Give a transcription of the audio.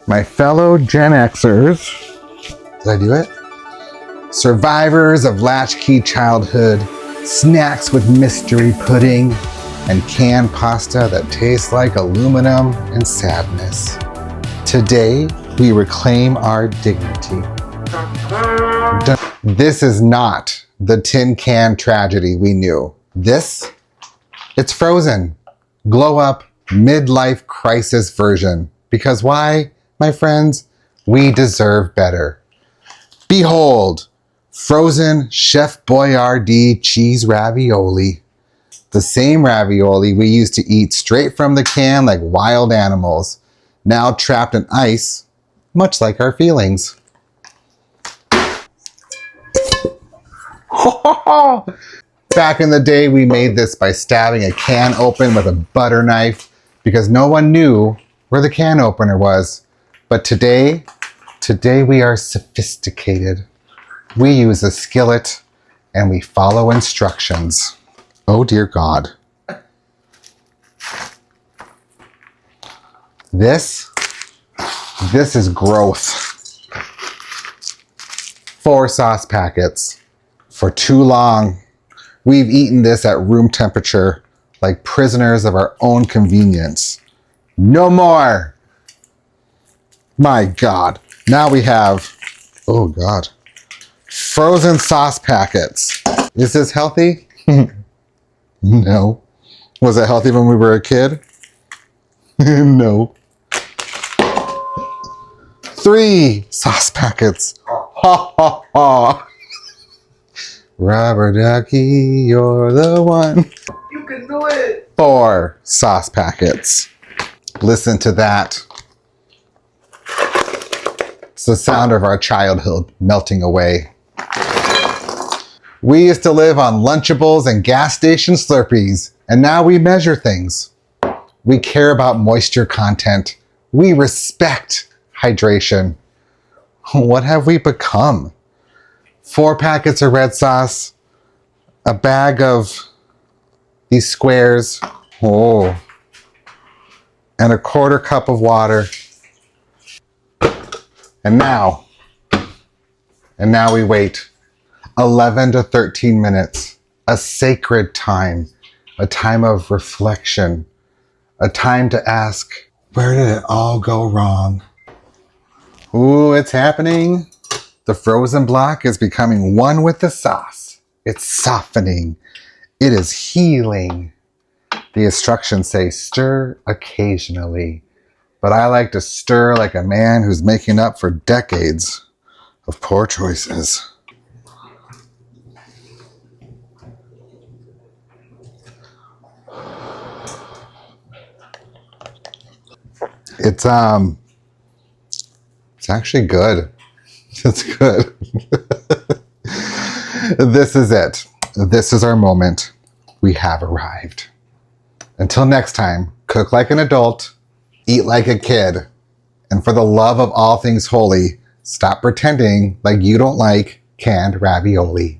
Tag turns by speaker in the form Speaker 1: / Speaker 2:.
Speaker 1: My fellow Gen Xers, did I do it? Survivors of latchkey childhood, snacks with mystery pudding, and canned pasta that tastes like aluminum and sadness. Today, we reclaim our dignity. This is not the tin can tragedy we knew. It's Frozen. Glow up, midlife crisis version. Because why, my friends? We deserve better. Behold, frozen Chef Boyardee cheese ravioli. The same ravioli we used to eat straight from the can like wild animals, now trapped in ice, much like our feelings. Back in the day, we made this by stabbing a can open with a butter knife because no one knew where the can opener was. But today we are sophisticated. We use a skillet and we follow instructions. Oh dear God. This is growth. 4 sauce packets. For too long, we've eaten this at room temperature like prisoners of our own convenience. No more. My God. Now we have, oh God, frozen sauce packets. Is this healthy? No. Was it healthy when we were a kid? No. 3 sauce packets. Ha ha ha. Rubber ducky, you're the one.
Speaker 2: You can do it.
Speaker 1: 4 sauce packets. Listen to that. It's the sound of our childhood melting away. We used to live on Lunchables and gas station Slurpees, and now we measure things. We care about moisture content. We respect hydration. What have we become? 4 packets of red sauce, a bag of these squares, and a 1/4 cup of water. And now we wait 11 to 13 minutes, a sacred time, a time of reflection, a time to ask, where did it all go wrong? Ooh, it's happening. The frozen block is becoming one with the sauce. It's softening. It is healing. The instructions say stir occasionally, but I like to stir like a man who's making up for decades of poor choices. It's actually good. It's good. This is it. This is our moment. We have arrived. Until next time, cook like an adult, eat like a kid, and for the love of all things holy, stop pretending like you don't like canned ravioli.